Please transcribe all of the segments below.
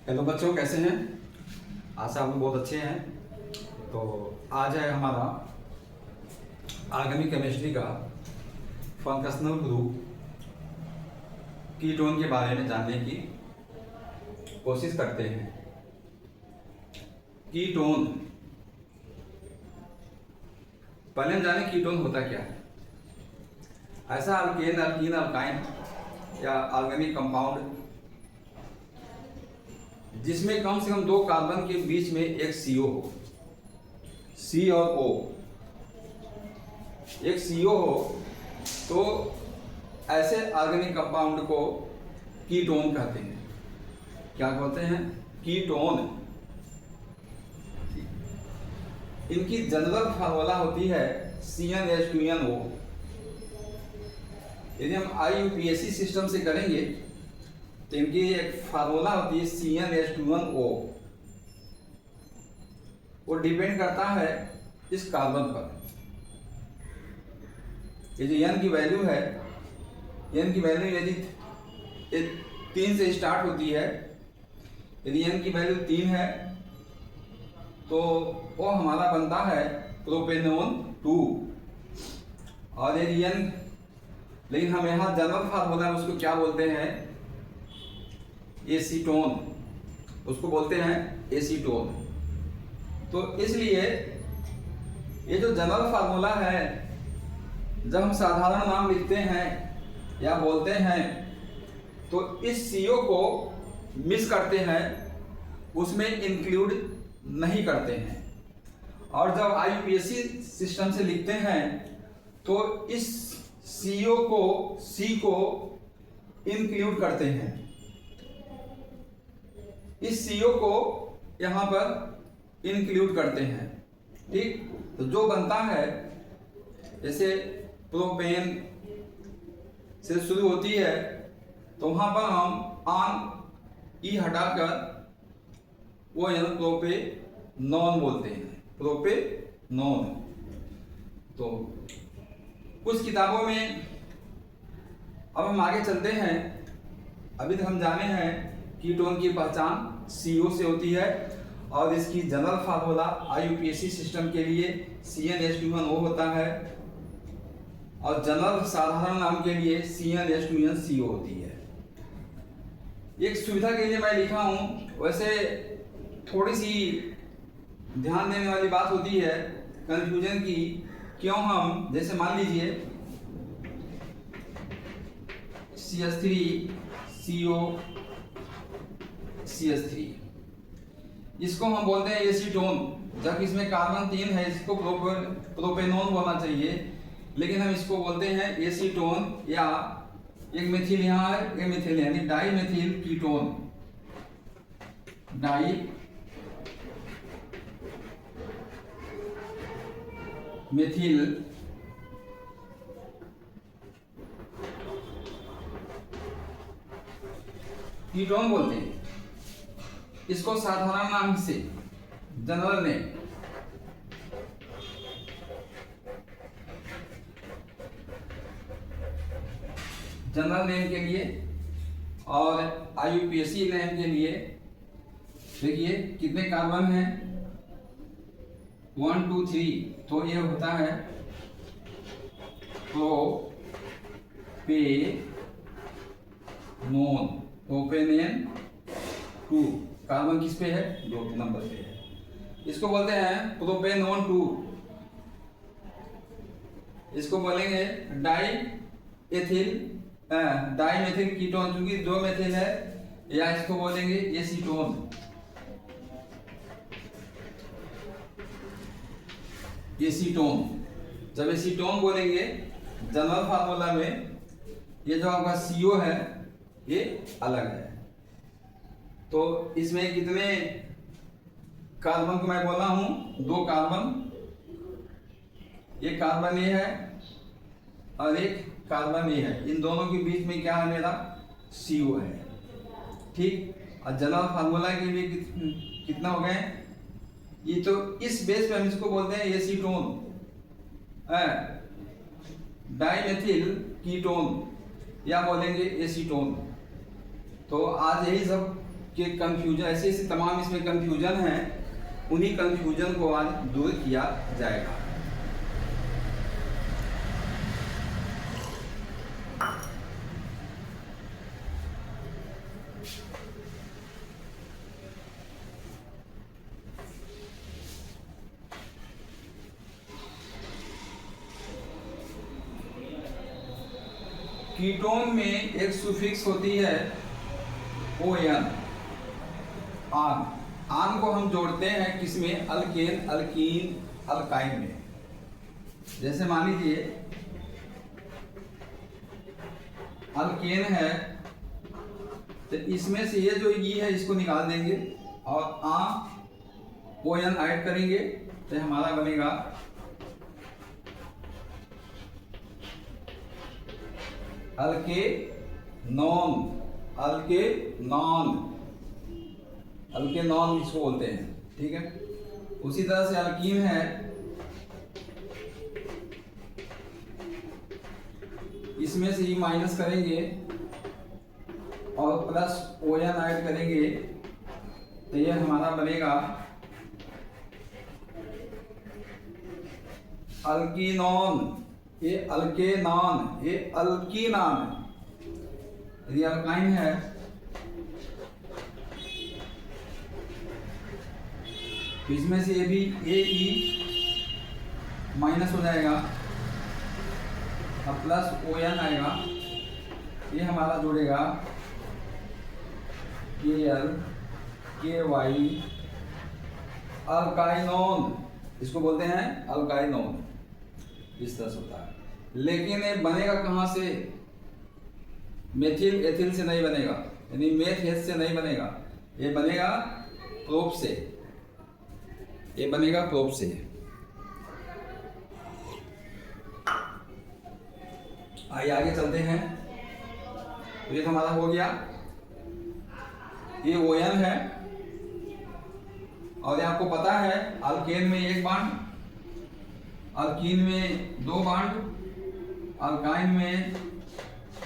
Hello बच्चों, कैसे हैं? आशा आप लोग बहुत अच्छे हैं। तो आज है हमारा ऑर्गेनिक केमिस्ट्री का फंक्शनल ग्रुप कीटोन के बारे में जानने की कोशिश करते हैं। कीटोन, पहले हम जानें कीटोन होता क्या है। ऐसा अल्केन, अल्कीन, अल्काइन या ऑर्गेनिक कंपाउंड जिसमें कम से कम दो कार्बन के बीच में एक CO हो, C और O, एक CO हो, तो ऐसे ऑर्गेनिक कंपाउंड को कीटोन कहते हैं। क्या कहते हैं? कीटोन। इनकी जनरल फार्मूला होती है CnH2nO। यदि हम IUPAC सिस्टम से करेंगे तो इनकी एक फार्मूला होती है CnH2nO। वो डिपेंड करता है इस कार्बन पर। ये जो N की वैल्यू है, N की वैल्यू यदि 3 से स्टार्ट होती है, यदि N की वैल्यू 3 है तो वो हमारा बनता है प्रोपेनोन 2। और यदि N, लेकिन हम यहाँ जनरल फार्मूला में उसको क्या बोलते हैं? एसीटोन, उसको बोलते हैं एसीटोन। तो इसलिए ये जो जनरल फार्मूला है, जब हम साधारण नाम लिखते हैं या बोलते हैं तो इस CO को मिस करते हैं, उसमें इंक्लूड नहीं करते हैं। और जब IUPAC सिस्टम से लिखते हैं तो इस CO को, C को इंक्लूड करते हैं। इस CO को यहाँ पर इंक्लूड करते हैं। ठीक, तो जो बनता है, जैसे प्रोपेन से शुरू होती है तो वहाँ पर हम आन ई हटाकर वो यहाँ प्रोपेनॉन बोलते हैं, प्रोपेनॉन। तो कुछ किताबों में, अब हम आगे चलते हैं। अभी तक हम जाने हैं कीटोन की पहचान CO से होती है और इसकी जनरल फार्मूला IUPAC सिस्टम के लिए CnH2nO होता है और जनरल साधारण नाम के लिए CnH2nCO होती है। एक सुविधा के लिए मैं लिखा हूँ। वैसे थोड़ी सी ध्यान देने वाली बात होती है कंफ्यूजन की, क्यों हम, जैसे मान लीजिए CH3CO CH3, इसको हम बोलते हैं एसीटोन। जब इसमें कार्बन 3 है, इसको प्रोपेनोन बोलना चाहिए, लेकिन हम इसको बोलते हैं एसीटोन। या एक मिथिल यहाँ है, एक मिथिल, यानी dimethyl ketone, dimethyl ketone बोलते हैं इसको साधारण नाम से, जनरल नेम। जनरल नेम के लिए और IUPAC नेम के लिए देखिए कितने कार्बन हैं, 1 2 3, तो ये होता है प्रोपेनोन 2। कार्बन किस पे है? 2 नंबर पे है। इसको बोलते हैं प्रोपेनोन 2। इसको बोलेंगे डाई मेथिल कीटोन, क्योंकि 2 मेथिल है, या इसको बोलेंगे एसीटोन। एसीटोन, जब एसीटोन बोलेंगे जनरल फार्मूला में, ये जो आपका CO है ये अलग है। तो इसमें कितने कार्बन को मैं बोला हूं? 2 कार्बन, एक कार्बन ये है और एक कार्बन ये है। इन दोनों के बीच में क्या है? मेरा CO है। ठीक, और जनरल फार्मूला के लिए कितना हो गए? ये तो इस बेस पे हम इसको बोलते हैं एसीटोन, डाइमेथिल कीटोन, या बोलेंगे एसीटोन। तो आज यही सब के कंफ्यूजन, ऐसे ऐसे तमाम इसमें कंफ्यूजन है, उन्हीं कंफ्यूजन को आज दूर किया जाएगा। कीटोन में एक सुफिक्स होती है ON, आन को हम जोड़ते हैं किसमें? अल्केन, अल्कीन, अल्काइन में। जैसे मान लीजिए अल्केन है तो इसमें से ये जो ई है इसको निकाल देंगे और ON ऐड करेंगे तो हमारा बनेगा अल्केनॉन, अल्केनॉन, अल्केनॉन इसको बोलते हैं, ठीक है। उसी तरह से अल्कीन है, इसमें से ही माइनस करेंगे और प्लस ON ऐड करेंगे तो ये हमारा बनेगा अल्कीनॉन, ये अल्केनॉन, ये अल्कीनॉन। यदि अल्काइन है तो इसमें से ये भी AE माइनस हो जाएगा और प्लस ON आएगा, ये हमारा जुड़ेगा KL KY, अल्काइनोन, इसको बोलते हैं अल्काइनोन। इस तरह से होता है, लेकिन ये बनेगा कहाँ से? मेथिल एथिल से नहीं बनेगा, यानी मेथ हेथ से नहीं बनेगा, ये बनेगा प्रोप से, ये बनेगा प्रोप से। आइए आगे चलते हैं। तो ये हमारा हो गया, ये ON है और ये आपको पता है अल्केन में 1 बांड, अल्कीन में 2 बांड, अल्काइन में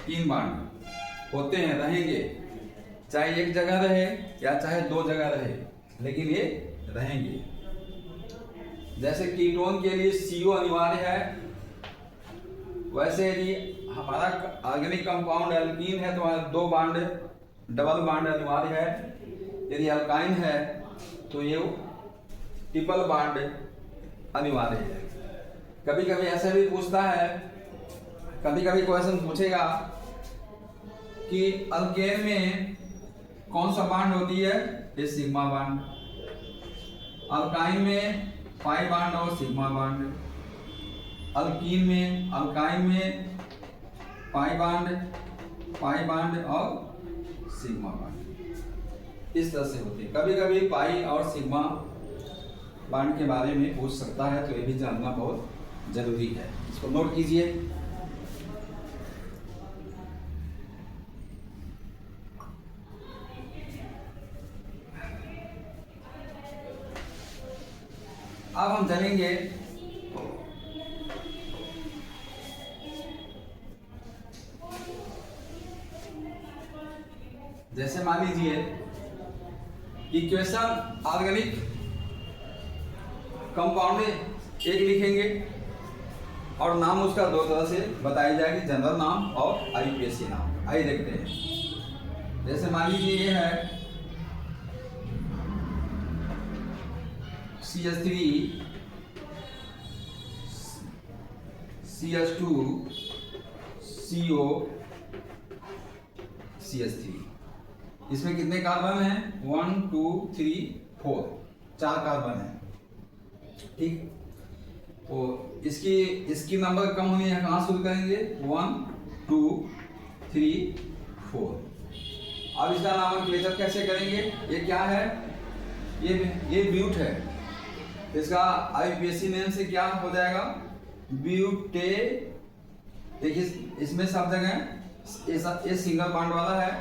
3 बांड होते हैं, रहेंगे, चाहे एक जगह रहे या चाहे 2 जगह रहे, लेकिन ये रहेंगे। जैसे कीटोन के लिए CO अनिवार्य है, वैसे यदि हमारा ऑर्गेनिक कंपाउंड एल्कीन है तो 2 बांड, डबल बांड अनिवार्य है। यदि अल्काइन है तो ये ट्रिपल बांड अनिवार्य है। कभी कभी ऐसा भी पूछता है, कभी कभी क्वेश्चन पूछेगा कि अल्केन में कौन सा बांड होती है? ये सिग्मा बांड। अल्काइन में पाई बांड और सिग्मा बांड। अल्कीन में, अल्काइन में पाई बांड और सिग्मा बांड, इस तरह से होती है। कभी कभी पाई और सिग्मा बांड के बारे में पूछ सकता है, तो ये भी जानना बहुत जरूरी है, इसको नोट कीजिए। अब हम चलेंगे जैसे मान लीजिए इक्वेशन ऑर्गेनिक कंपाउंड एक लिखेंगे और नाम उसका 2 तरह से बताई जाएगी, जनरल नाम और IUPAC नाम। आइए देखते हैं। जैसे मान लीजिए ये है CH3 CH2 CO CH3, इसमें कितने कार्बन हैं? 1 2 3 4, 4 कार्बन है, ठीक। तो इसकी नंबर कम होनी है, कहाँ शुरू करेंगे? 1 2 3 4। अब इसका नामकरण कैसे करेंगे? ये क्या है? ये ब्यूट है, इसका IUPAC नेम से क्या हो जाएगा? ब्यूटे। देखिए इसमें सब जगह ये सिंगल बांड वाला है,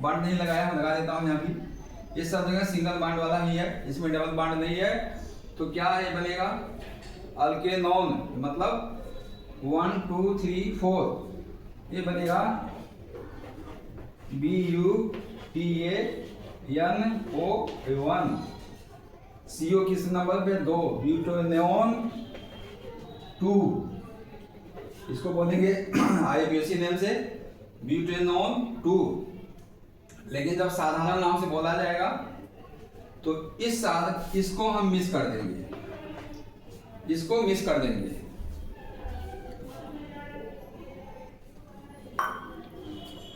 बांड नहीं लगाया, हम लगा देता हूँ यहाँ भी। ये सब जगह सिंगल बांड वाला ही है, इसमें डबल बांड नहीं है, तो क्या है बनेगा? अल्केनॉन, मतलब 1 2 3 4, ये बनेगा BUTANE, NO1, CO किस नंबर पे 2, ब्यूटेनॉन 2, इसको बोलेंगे IUPAC नेम से ब्यूटेनॉन 2। लेकिन जब साधारण नाम से बोला जाएगा तो इसको हम मिस कर देंगे, इसको मिस कर देंगे।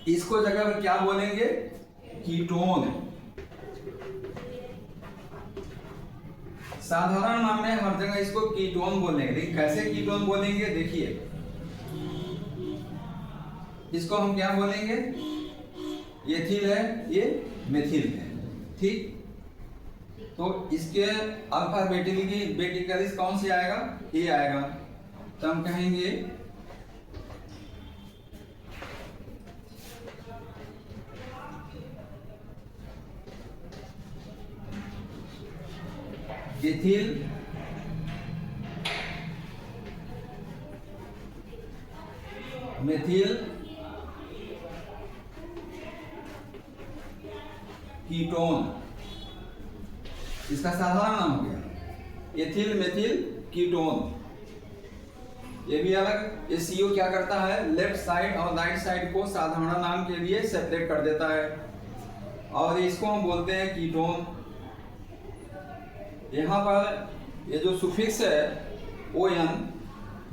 इसको जगह पर क्या बोलेंगे, कीटोन। साधारण नाम में हर जगह इसको कीटोन बोलेंगे, लेकिन कैसे कीटोन बोलेंगे देखिए, इसको हम क्या बोलेंगे, एथिल है, ये मेथिल है, ठीक। तो इसके अल्फाबेटिकली कौन सी आएगा, ए आएगा, तो हम कहेंगे एथिल मेथिल कीटोन, इसका साधारण नाम हो गया एथिल मेथिल कीटोन। ये भी अलग, ये CO क्या करता है, लेफ्ट साइड और राइट साइड को साधारण नाम के लिए सेपरेट कर देता है, और इसको हम बोलते हैं कीटोन। यहाँ पर ये जो सुफिक्स है ON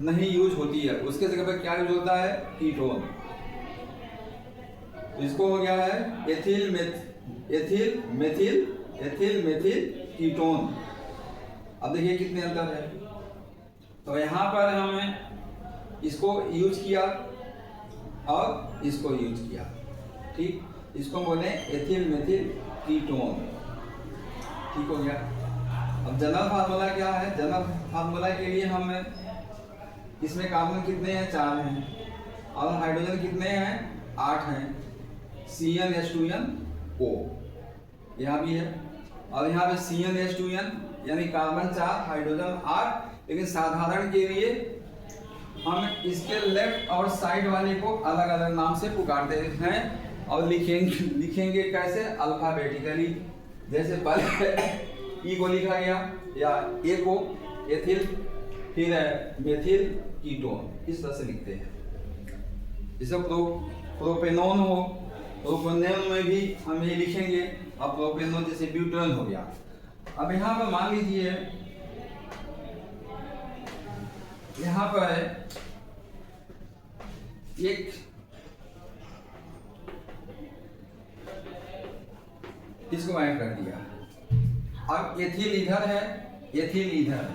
नहीं यूज होती है, उसके जगह पर क्या यूज होता है, कीटोन। तो इसको हो गया है एथिल मेथिल कीटोन। अब देखिए कितने अंतर है। तो यहाँ पर हमने इसको यूज किया और इसको यूज किया, ठीक। इसको बोले एथिल मेथिल कीटोन, ठीक हो गया। अब जनरल फार्मूला क्या है, जनरल फार्मूला के लिए हम इसमें कार्बन कितने हैं, 4 हैं, और हाइड्रोजन कितने हैं, 8 हैं, CnH2nO यहाँ भी है, और यहाँ पे CnH2n यानी कार्बन 4 हाइड्रोजन 8। लेकिन साधारण के लिए हम इसके लेफ्ट और साइड वाले को अलग अलग नाम से पुकारते हैं और लिखेंगे कैसे, अल्फाबेटिकली। जैसे पहले E को लिखा गया या A को एथिल, फिर मेथिल कीटोन, इस तरह से लिखते हैं। इसे प्रोपेनॉन हो, प्रोपेनॉन में भी हम ये लिखेंगे। अब प्रोपेनॉन जैसे ब्यूटेन हो गया। अब यहाँ पर मान लीजिए, यहाँ पर एक इसको ऐड कर दिया, अब एथिल इधर है, एथिल इधर है,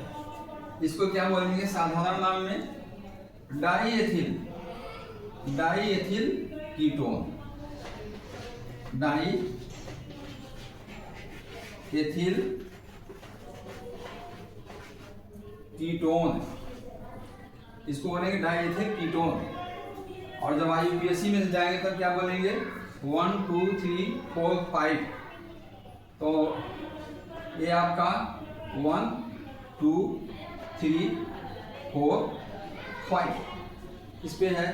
इसको क्या बोलेंगे साधारण नाम में, डाईएथिल कीटोन, डाईएथिल कीटोन, इसको बोलेंगे डाईएथिल कीटोन। और जब IUPAC में से जाएंगे तब क्या बोलेंगे, 1 2 3 4 5। तो ये आपका 1 2 3 4 5 इस पे है।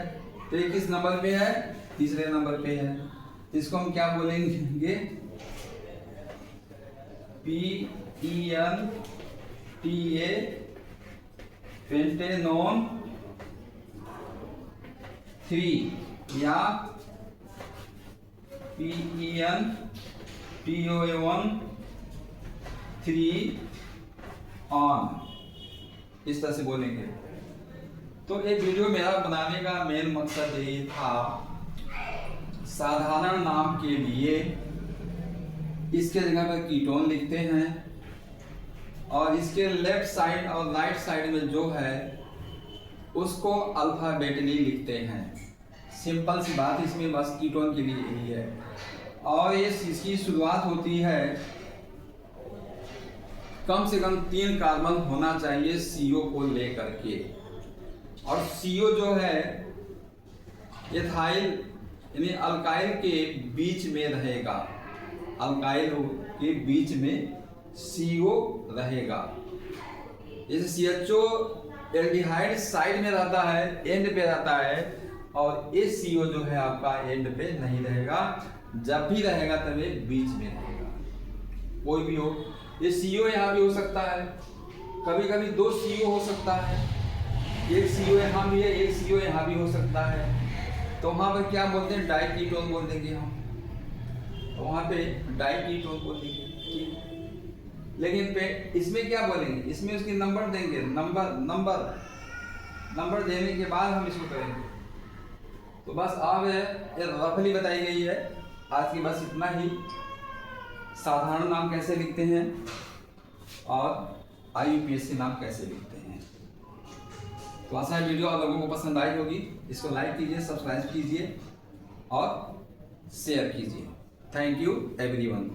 तो ये किस नंबर पे है, तीसरे नंबर पे है। इसको हम क्या बोलेंगे, PENTA पेंटेनॉन 3 या PENTOA1 3 ऑन, इस तरह से बोलेंगे। तो ये वीडियो मेरा बनाने का मेन मकसद यही था, साधारण नाम के लिए इसके जगह पर कीटोन लिखते हैं और इसके लेफ्ट साइड और राइट साइड में जो है उसको अल्फाबेटली लिखते हैं। सिंपल सी बात इसमें बस कीटोन के लिए यही है। और ये इसकी शुरुआत होती है, कम से कम 3 कार्बन होना चाहिए CO को लेकर के, और CO जो है एथाइल यानी अल्काइल के बीच में रहेगा, अल्काइल के बीच में CO रहेगा। जैसे CHO एल्डिहाइड साइड में रहता है, एंड पे रहता है, और ये CO जो है आपका एंड पे नहीं रहेगा, जब भी रहेगा तब ये बीच में रहेगा, कोई भी हो। ये CO यहाँ भी हो सकता है, कभी कभी 2 CO हो सकता है, एक CO यहाँ भी है, एक CO यहाँ भी हो सकता है। तो वहाँ पर क्या बोलते हैं, डाइकीटोन बोल देंगे हम, तो वहाँ पे डाइकीटोन बोल देंगे, ठीक। लेकिन पे इसमें क्या बोलेंगे, इसमें उसकी नंबर देंगे, नंबर देने के बाद हम इसको करेंगे। तो बस अब ये रफली बताई गई है आज की, बस इतना ही। साधारण नाम कैसे लिखते हैं और IUPAC नाम कैसे लिखते हैं। तो आशा है वीडियो आप लोगों को पसंद आई होगी। इसको लाइक कीजिए, सब्सक्राइब कीजिए और शेयर कीजिए। Thank you everyone.